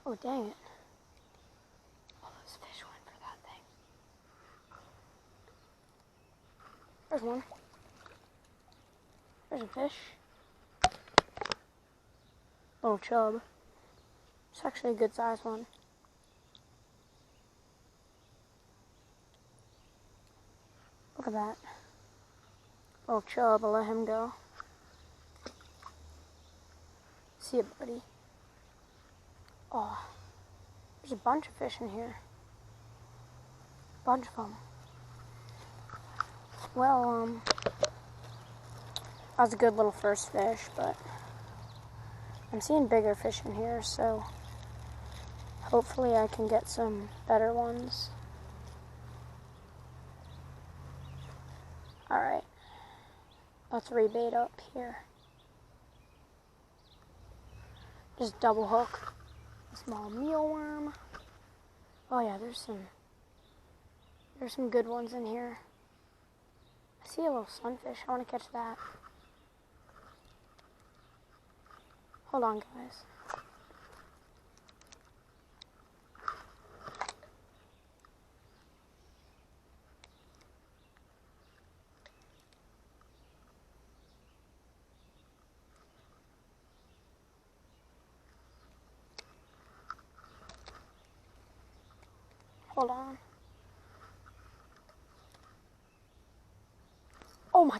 Oh, dang it. All those fish went for that thing. There's one. There's a fish. Little chub. It's actually a good sized one. Look at that. Little chub, I'll let him go. See it, buddy. Oh, there's a bunch of fish in here. Bunch of them. Well, that was a good little first fish, but I'm seeing bigger fish in here, so hopefully I can get some better ones. Alright, let's rebait up here. Just double hook a small mealworm. Oh yeah, there's some good ones in here. I see a little sunfish. I want to catch that. Hold on, guys. Hold on. Oh my.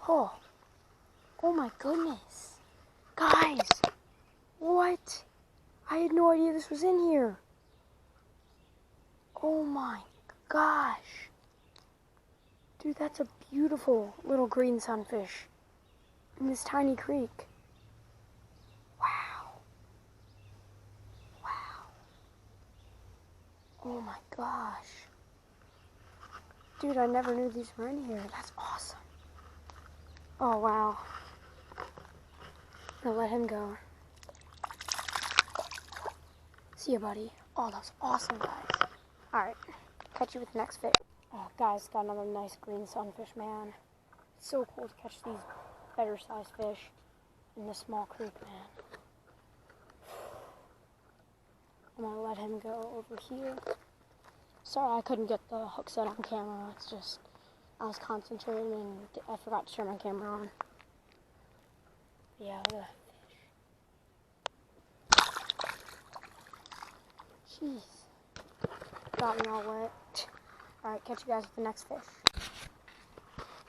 Oh. Oh my goodness. Guys. What? I had no idea this was in here. Oh my gosh. Dude, that's a beautiful little green sunfish in this tiny creek. Wow. Wow. Oh my gosh. Dude, I never knew these were in here. That's awesome. Oh, wow. I'm gonna let him go. See ya, buddy. Oh, that was awesome, guys. Alright, catch you with the next fish. Oh, guys, got another nice green sunfish, man. It's so cool to catch these better sized fish in this small creek, man. I'm gonna let him go over here. Sorry I couldn't get the hook set on camera. It's just, I was concentrating and I forgot to turn my camera on. Yeah, look at that fish. Jeez. Got me all wet. Alright, catch you guys with the next fish.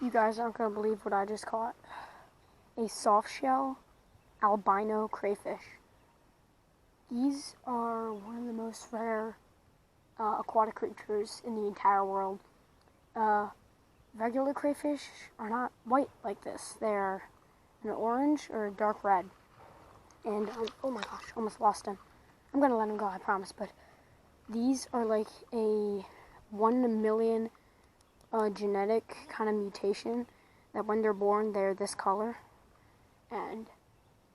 You guys aren't going to believe what I just caught. A soft shell albino crayfish. These are one of the most rare aquatic creatures in the entire world. Regular crayfish are not white like this. They're an orange or a dark red. And, oh my gosh, almost lost him. I'm going to let him go, I promise, but these are like a 1 in a million genetic kind of mutation that when they're born, they're this color. And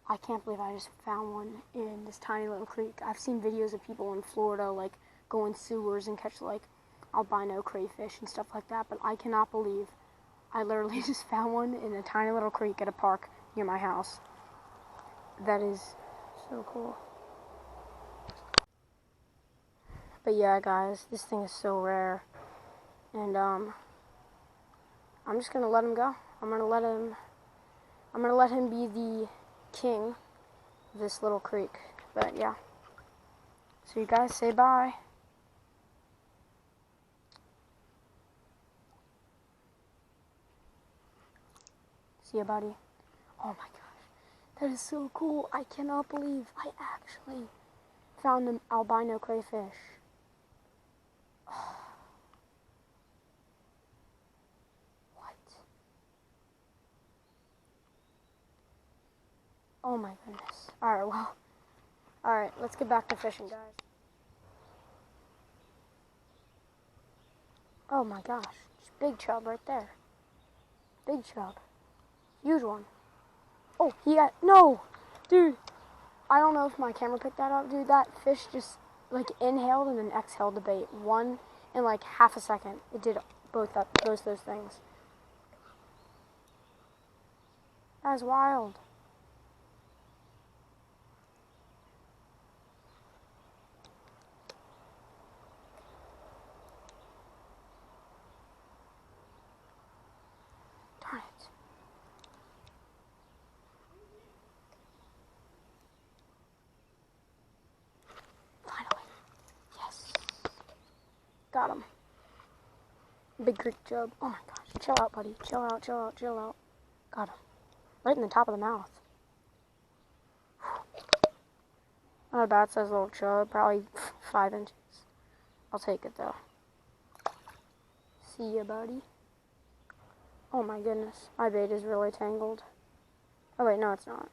I can't believe I just found one in this tiny little creek. I've seen videos of people in Florida, like, go in sewers and catch, like, albino crayfish and stuff like that, but I cannot believe I literally just found one in a tiny little creek at a park near my house. That is so cool. But yeah, guys, this thing is so rare. And, I'm just gonna let him go. I'm gonna let him be the king of this little creek. But yeah. So you guys say bye. See ya, buddy. Oh my gosh. That is so cool. I cannot believe I actually found an albino crayfish. What? Oh my goodness. Alright, well. Alright, let's get back to fishing, guys. Oh my gosh. Just big chub right there. Big chub. Huge one. Oh, he got, no! Dude, I don't know if my camera picked that up, dude. That fish just, like, inhaled and then exhaled the bait. One in, like, half a second. It did both those things. That is wild. Darn it. Finally. Yes. Got him. Big creek chub. Oh my gosh. Chill out, buddy. Chill out, chill out, chill out. Got him. Right in the top of the mouth. Not a bad sized little chub. Probably 5 inches. I'll take it though. See ya, buddy. Oh my goodness. My bait is really tangled. Oh wait, no it's not.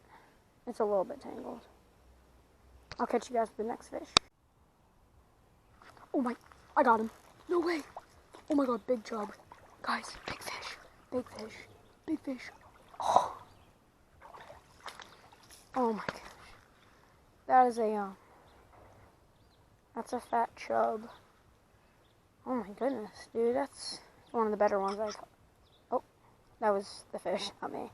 It's a little bit tangled. I'll catch you guys with the next fish. Oh my, I got him. No way. Oh my god, big chub. Guys, big fish. Big fish. Big fish. Oh. Oh my gosh. That is that's a fat chub. Oh my goodness, dude, that's one of the better ones I caught. Oh, that was the fish, not me.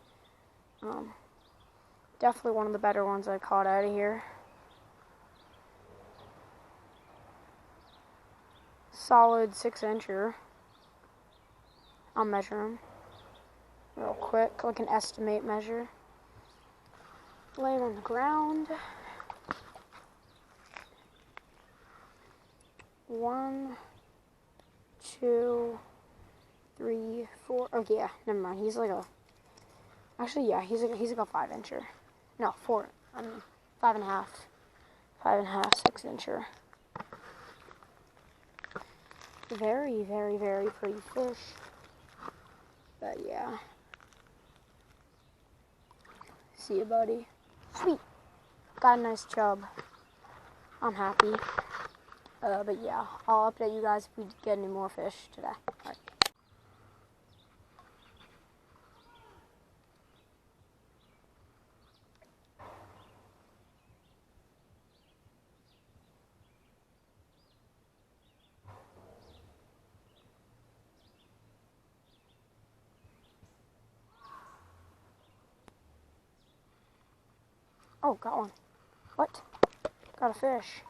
Definitely one of the better ones I caught out of here. Solid 6-incher. I'll measure him real quick, like an estimate measure. Lay him on the ground. 1, 2, 3, 4. Oh yeah, never mind. He's like a. Actually, yeah, he's like a 5-incher. No, 4. I mean, 5.5. 5.5, 6-incher. Very, very, very pretty fish. But yeah. See you, buddy. Sweet. Got a nice chub. I'm happy. But yeah, I'll update you guys if we get any more fish today. Alright. Oh, got one. What? Got a fish.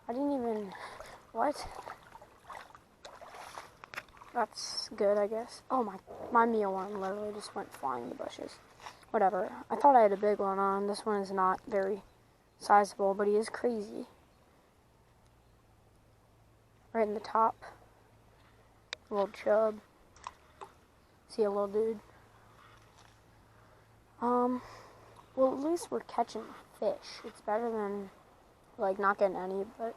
I didn't even... What? That's good, I guess. Oh my mealworm literally just went flying in the bushes. Whatever. I thought I had a big one on. This one is not very sizable, but he is crazy. Right in the top. A little chub. See a little dude. Well, at least we're catching fish. It's better than, like, not getting any, but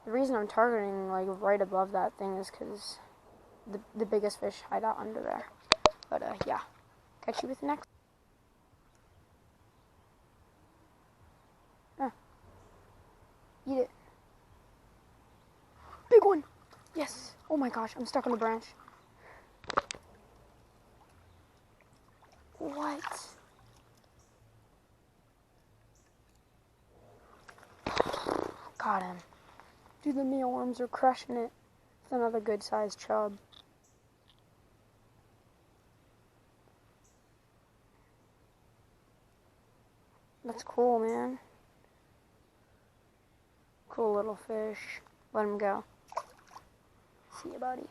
the reason I'm targeting, like, right above that thing is because the biggest fish hide out under there. But, yeah. Catch you with the next. Eat it. Big one! Yes! Oh my gosh, I'm stuck on the branch. What? Got him. Dude, the mealworms are crushing it. It's another good sized chub. That's cool, man. Cool little fish. Let him go. See you, buddy.